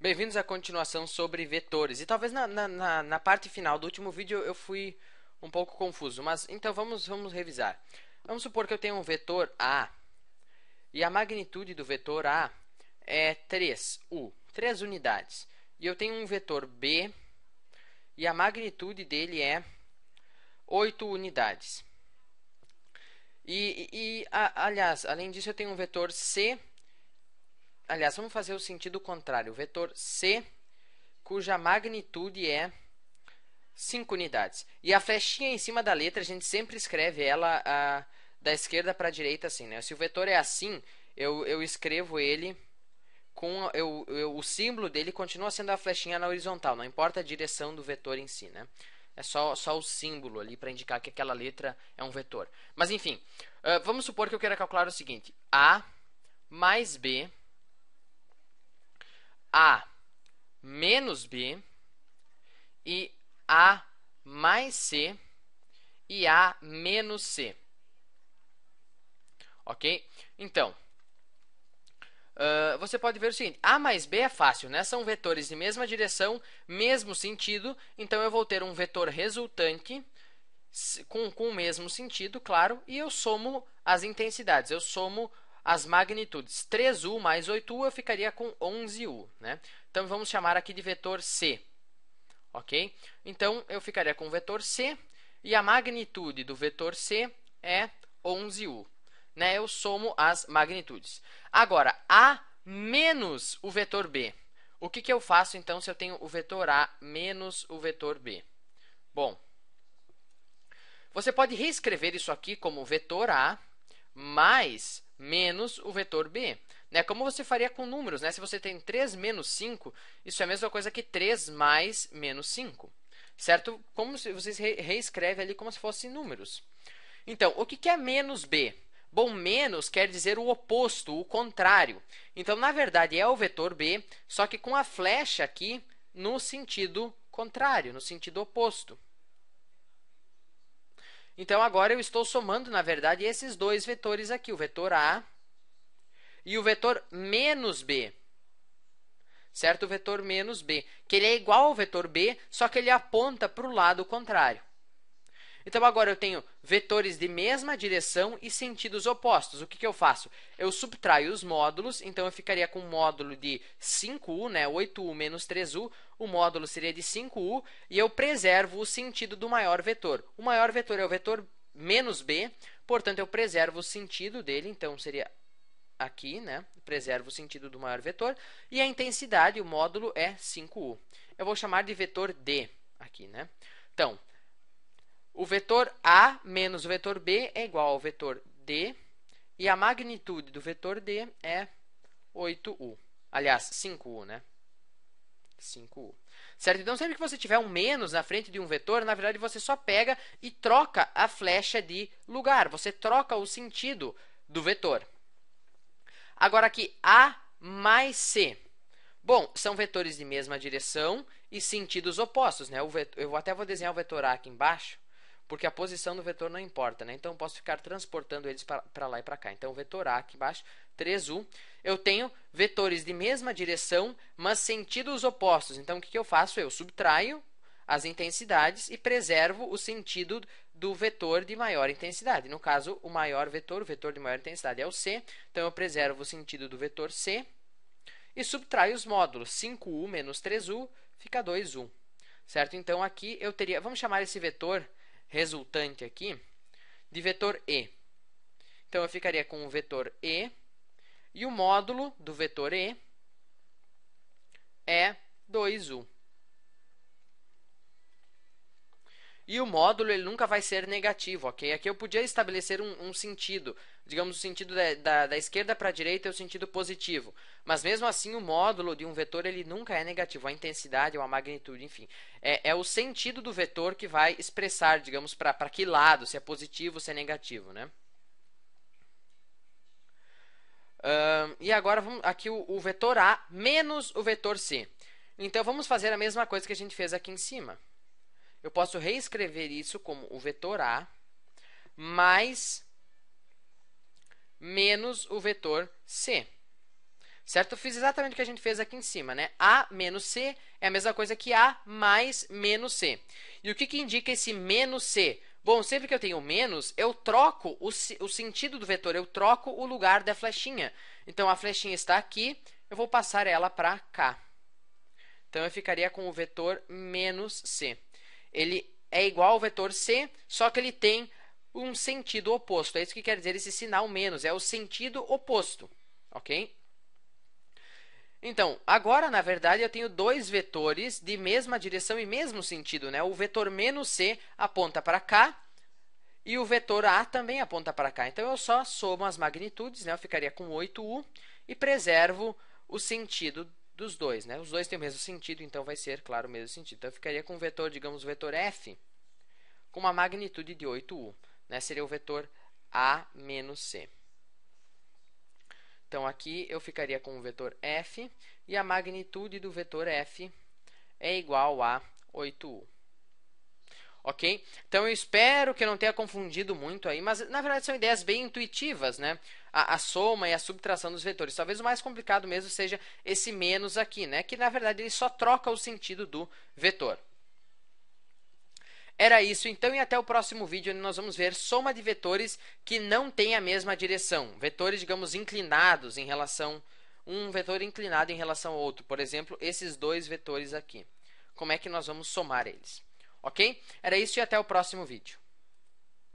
Bem-vindos à continuação sobre vetores. E talvez na parte final do último vídeo eu fui um pouco confuso, mas então vamos revisar. Vamos supor que eu tenho um vetor A e a magnitude do vetor A é 3U, 3 unidades. E eu tenho um vetor B e a magnitude dele é 8 unidades. Aliás, além disso, eu tenho um vetor C. Aliás, vamos fazer o sentido contrário. O vetor C, cuja magnitude é 5 unidades. E a flechinha em cima da letra, a gente sempre escreve ela da esquerda para a direita assim, né? Se o vetor é assim, eu escrevo ele com... o símbolo dele continua sendo a flechinha na horizontal, não importa a direção do vetor em si, né? É só o símbolo ali para indicar que aquela letra é um vetor. Mas, enfim, vamos supor que eu queira calcular o seguinte. A mais B... A menos B e A mais C e A menos C. Ok? Então, você pode ver o seguinte. A mais B é fácil, né? São vetores de mesma direção, mesmo sentido. Então, eu vou ter um vetor resultante com o mesmo sentido, claro. E eu somo as intensidades. Eu somo as magnitudes. 3U mais 8U eu ficaria com 11U, né? Então, vamos chamar aqui de vetor C. Ok? Então, eu ficaria com o vetor C e a magnitude do vetor C é 11U. Né? Eu somo as magnitudes. Agora, A menos o vetor B. O que eu faço, então, se eu tenho o vetor A menos o vetor B? Bom, você pode reescrever isso aqui como vetor A mais menos o vetor B. Né? Como você faria com números, né? Se você tem 3 menos 5, isso é a mesma coisa que 3 mais menos 5. Certo? Como se você reescreve ali como se fossem números. Então, o que é menos B? Bom, menos quer dizer o oposto, o contrário. Então, na verdade, é o vetor B, só que com a flecha aqui no sentido contrário, no sentido oposto. Então, agora eu estou somando, na verdade, esses dois vetores aqui, o vetor A e o vetor menos B. Certo? O vetor menos B, que ele é igual ao vetor B, só que ele aponta para o lado contrário. Então, agora eu tenho vetores de mesma direção e sentidos opostos. O que eu faço? Eu subtraio os módulos, então eu ficaria com um módulo de 5U, né? 8U menos 3U. O módulo seria de 5U e eu preservo o sentido do maior vetor. O maior vetor é o vetor menos B, portanto, eu preservo o sentido dele, então seria aqui, né? Preservo o sentido do maior vetor. E a intensidade, o módulo, é 5U. Eu vou chamar de vetor D aqui, né? Então, o vetor A menos o vetor B é igual ao vetor D, e a magnitude do vetor D é 8U. Aliás, 5U, né? 5U. Certo? Então, sempre que você tiver um menos na frente de um vetor, na verdade, você só pega e troca a flecha de lugar. Você troca o sentido do vetor. Agora, aqui, A mais C. Bom, são vetores de mesma direção e sentidos opostos, né? Eu até vou desenhar o vetor A aqui embaixo, porque a posição do vetor não importa, né? Então, eu posso ficar transportando eles para lá e para cá. Então, o vetor A aqui embaixo, 3U. Eu tenho vetores de mesma direção, mas sentidos opostos. Então, o que eu faço? Eu subtraio as intensidades e preservo o sentido do vetor de maior intensidade. No caso, o maior vetor, o vetor de maior intensidade é o C. Então, eu preservo o sentido do vetor C e subtraio os módulos. 5U menos 3U fica 2U. Certo? Então, aqui eu teria... Vamos chamar esse vetor resultante aqui de vetor E. Então, eu ficaria com o vetor E e o módulo do vetor E é 2U. E o módulo ele nunca vai ser negativo, ok? Aqui eu podia estabelecer um sentido. Digamos, o sentido da esquerda para a direita é o sentido positivo. Mas, mesmo assim, o módulo de um vetor ele nunca é negativo. A intensidade ou a magnitude, enfim. É o sentido do vetor que vai expressar, digamos, para que lado, se é positivo, se é negativo, né? E agora, vamos aqui o vetor A menos o vetor C. Então, vamos fazer a mesma coisa que a gente fez aqui em cima. Eu posso reescrever isso como o vetor A mais menos o vetor C. certo? Eu fiz exatamente o que a gente fez aqui em cima, né? A menos C é a mesma coisa que A mais menos C. E o que indica esse menos C? Bom, sempre que eu tenho menos, eu troco o sentido do vetor, eu troco o lugar da flechinha. Então, a flechinha está aqui, eu vou passar ela para cá. Então, eu ficaria com o vetor menos C. Ele é igual ao vetor C, só que ele tem um sentido oposto. É isso que quer dizer esse sinal menos, é o sentido oposto, ok? Então, agora, na verdade, eu tenho dois vetores de mesma direção e mesmo sentido, né? O vetor menos C aponta para cá e o vetor A também aponta para cá. Então, eu só somo as magnitudes, né? Eu ficaria com 8U e preservo o sentido dos dois, né? Os dois têm o mesmo sentido, então vai ser, claro, o mesmo sentido. Então, eu ficaria com o vetor, digamos, o vetor F com uma magnitude de 8U, né? Seria o vetor A menos C. Então, aqui eu ficaria com o vetor F e a magnitude do vetor F é igual a 8U. Ok? Então, eu espero que eu não tenha confundido muito aí, mas na verdade são ideias bem intuitivas, né? A soma e a subtração dos vetores. Talvez o mais complicado mesmo seja esse menos aqui, né? Que na verdade ele só troca o sentido do vetor. Era isso, então, e até o próximo vídeo, onde nós vamos ver soma de vetores que não têm a mesma direção. Vetores, digamos, inclinados em relação... Um vetor inclinado em relação ao outro. Por exemplo, esses dois vetores aqui. Como é que nós vamos somar eles? Ok? Era isso e até o próximo vídeo.